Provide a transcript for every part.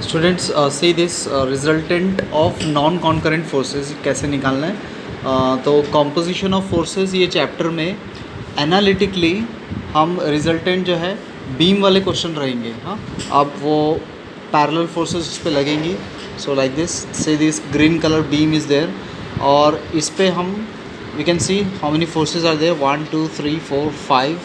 Students see this resultant of non concurrent forces कैसे निकालना है। तो कॉम्पोजिशन ऑफ फोर्सेस ये चैप्टर में एनालिटिकली हम रिजल्टेंट जो है बीम वाले क्वेश्चन रहेंगे। हाँ, अब वो पैरेलल फोर्सेस इस पे लगेंगी। So like this, say this green colour beam is there और इस पे हम we can see how many forces are there, 1 2 3 4 5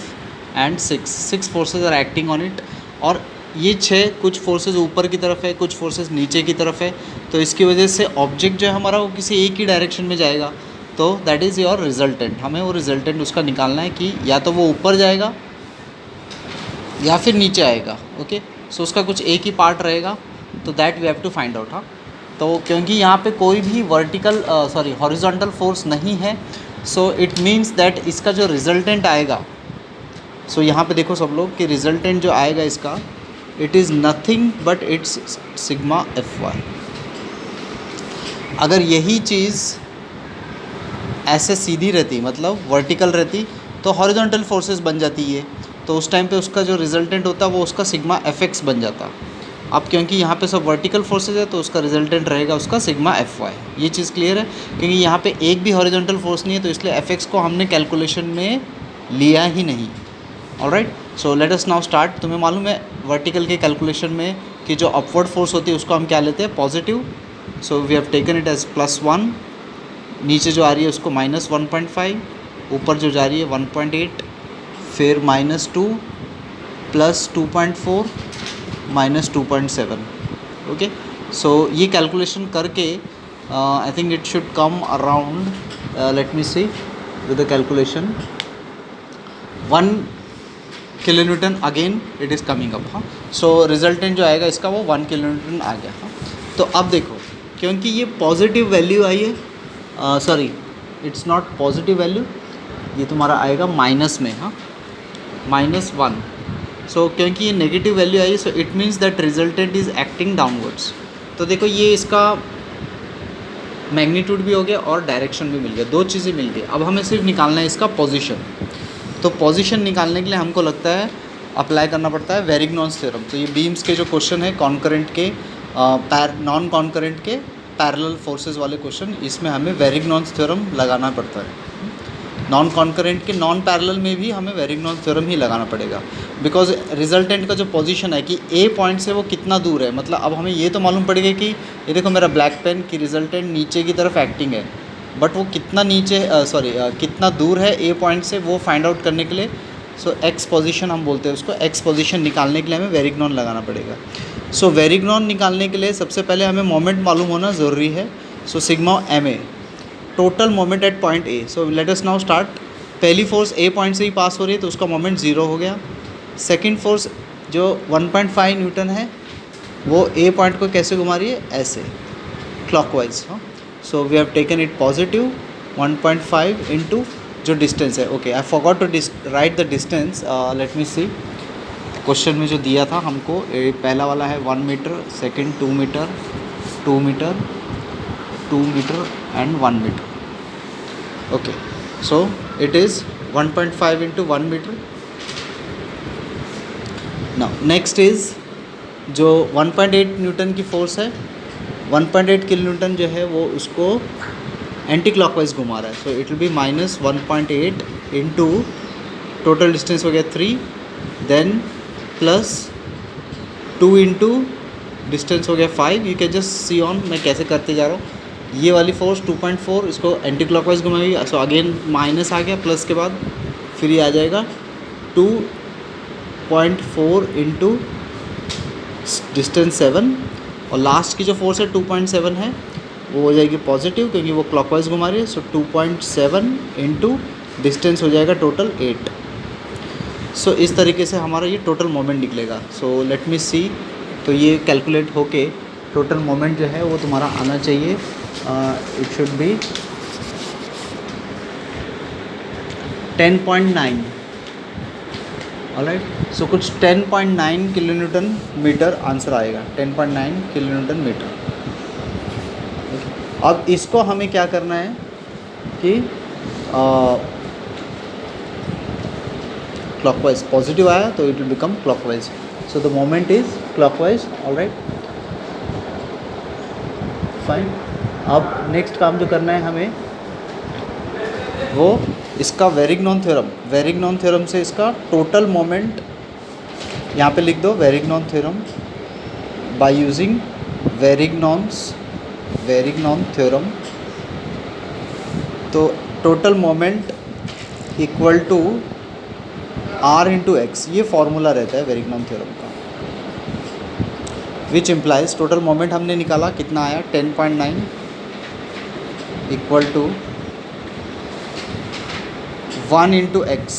and 6 forces are acting on it. और ये 6 कुछ फोर्सेस ऊपर की तरफ है, कुछ फोर्सेस नीचे की तरफ है। तो इसकी वजह से ऑब्जेक्ट जो है हमारा वो किसी एक ही डायरेक्शन में जाएगा। तो दैट इज़ योर रिजल्टेंट। हमें वो रिजल्टेंट उसका निकालना है कि या तो वो ऊपर जाएगा या फिर नीचे आएगा। ओके, सो उसका कुछ एक ही पार्ट रहेगा, तो that we have to find out. हाँ, तो क्योंकि यहाँ पे कोई भी वर्टिकल हॉरिजॉन्टल फोर्स नहीं है, सो इट मीन्स दैट इसका जो रिजल्टेंट आएगा, सो यहाँ पे देखो सब लोग कि रिजल्टेंट जो आएगा इसका, it is nothing but it's sigma F Y. अगर यही चीज़ ऐसे सीधी रहती, मतलब वर्टिकल रहती, तो हॉरिजॉन्टल फोर्सेस बन जाती है, तो उस टाइम पे उसका जो रिजल्टेंट होता वो उसका सिग्मा एफ एक्स बन जाता। अब क्योंकि यहाँ पे सब वर्टिकल फोर्सेस है, तो उसका रिजल्टेंट रहेगा उसका सिग्मा एफ वाई। ये चीज़ क्लियर है? क्योंकि यहाँ पे एक भी हॉरिजॉन्टल फोर्स नहीं है, तो इसलिए एफ एक्स को हमने कैलकुलेशन में लिया ही नहीं। ऑलराइट, सो लेट अस नाउ स्टार्ट। तुम्हें मालूम है वर्टिकल के कैलकुलेशन में कि जो अपवर्ड फोर्स होती है उसको हम क्या लेते हैं? Positive. So we have taken it as +1। नीचे जो आ रही है उसको -1.5, ऊपर जो जा रही है 1.8, फिर -2 +2.4 -2.7। ओके, सो ये कैलकुलेशन करके I think it should come around, let me see with the calculation, 1 kilonewton again it is coming up. हाँ, सो रिजल्टेंट जो आएगा इसका वो 1 किलोन्यूटन आ गया। हाँ, तो अब देखो क्योंकि ये पॉजिटिव वैल्यू आई है, sorry it's not positive value, ये तुम्हारा आएगा माइनस में। हाँ, -1। सो क्योंकि ये negative value I, so it means that resultant is acting downwards. तो देखो ये इसका मैग्नीट्यूड भी हो गया और डायरेक्शन भी मिल गया, दो चीज़ें मिल गई। अब हमें सिर्फ निकालना है इसका पोजीशन। तो पोजीशन निकालने के लिए हमको लगता है अप्लाई करना पड़ता है वेरिग्नॉन्स थ्योरम। तो ये बीम्स के जो क्वेश्चन है कॉन्करेंट के, नॉन कॉन्करेंट के पैरेलल फोर्सेस वाले क्वेश्चन, इसमें हमें वेरिग्नॉन्स थ्योरम लगाना पड़ता है। नॉन कॉन्करेंट के नॉन पैरेलल में भी हमें वेरिग्नॉन्स थ्योरम ही लगाना पड़ेगा, बिकॉज रिजल्टेंट का जो पोजीशन है कि ए पॉइंट से वो कितना दूर है। मतलब अब हमें ये तो मालूम पड़ेगा कि ये देखो मेरा ब्लैक पेन की रिजल्टेंट नीचे की तरफ एक्टिंग है, बट वो कितना नीचे कितना दूर है ए पॉइंट से, वो फाइंड आउट करने के लिए सो एक्स पोजीशन हम बोलते हैं उसको। एक्स पोजीशन निकालने के लिए हमें वेरिग्नॉन लगाना पड़ेगा। सो वेरिग्नॉन निकालने के लिए सबसे पहले हमें मोमेंट मालूम होना ज़रूरी है। So sigma M A, total moment at point A. So let us now start. पहली फोर्स ए पॉइंट से ही पास हो रही है, तो उसका मोमेंट 0 हो गया। सेकेंड फोर्स जो 1.5 न्यूटन है, वो ए पॉइंट को कैसे घुमा रही है? ऐसे क्लॉकवाइज। हाँ, so we have taken it positive 1.5 into जो डिस्टेंस है। Okay, I forgot to write the distance, let me see. Question में जो दिया था हमको, पहला वाला है 1 metre, second 2 metre, 2 metre, 2 metre and 1 metre. Okay, so it is 1.5 into 1 metre. Now next is जो 1.8 न्यूटन की फोर्स है, 1.8 किलो न्यूटन जो है वो उसको एंटी क्लॉकवाइज घुमा रहा है। So it will be -1.8 into total distance हो गया 3, देन +2 इंटू डिस्टेंस हो गया 5। You can just see on मैं कैसे करते जा रहा हूँ। ये वाली फोर्स 2.4 इसको एंटी क्लॉकवाइज घुमाएगी, सो अगेन माइनस आ गया, प्लस के बाद फिर ये आ जाएगा 2.4 इंटू डिस्टेंस 7, और लास्ट की जो फोर्स है 2.7 है, वो हो जाएगी पॉजिटिव क्योंकि वो क्लॉकवाइज घुमा रही है। सो 2.7 इंटू डिस्टेंस हो जाएगा टोटल 8। सो इस तरीके से हमारा ये टोटल मोमेंट निकलेगा। सो लेट मी सी। तो ये कैलकुलेट होके टोटल मोमेंट जो है वो तुम्हारा आना चाहिए, इट शुड बी 10.9। ऑलराइट, सो कुछ 10.9 किलो न्यूटन मीटर आंसर आएगा, 10.9 किलो न्यूटन मीटर। अब इसको हमें क्या करना है कि क्लॉकवाइज, पॉजिटिव आया तो it will become clockwise. So the moment is clockwise. Alright, fine. अब नेक्स्ट काम जो करना है हमें वो इसका वेरिग्नॉन थ्योरम से इसका टोटल मोमेंट यहाँ पे लिख दो, Varignon theorem by using Varignon theorem. तो total moment equal to R into X, ये फॉर्मूला रहता है वेरिग्नॉन थ्योरम का, विच इम्प्लाइज टोटल मोमेंट हमने निकाला कितना आया 10.9 इक्वल टू 1 इंटू एक्स,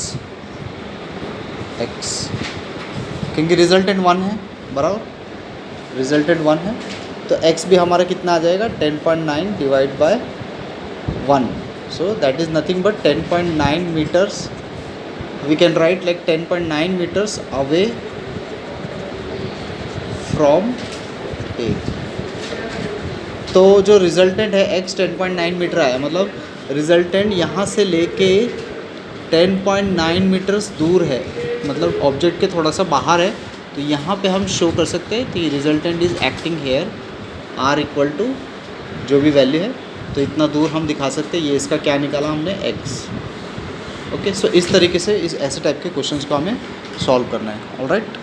क्योंकि रिजल्टेंट 1 है, बराबर रिजल्टेंट 1 है, तो x भी हमारा कितना आ जाएगा 10.9 divide by 1, so that is nothing but 10.9 metres. We can write like 10.9 metres away from A. तो जो रिजल्टेंट है x 10.9 मीटर आया, मतलब रिजल्टेंट यहाँ से लेके 10.9 मीटर्स दूर है, मतलब ऑब्जेक्ट के थोड़ा सा बाहर है, तो यहाँ पे हम शो कर सकते हैं कि resultant is acting here r equal to जो भी वैल्यू है, तो इतना दूर हम दिखा सकते हैं। ये इसका क्या निकाला हमने x। ओके, सो इस तरीके से इस ऐसे टाइप के क्वेश्चंस को हमें सॉल्व करना है। ऑलराइट।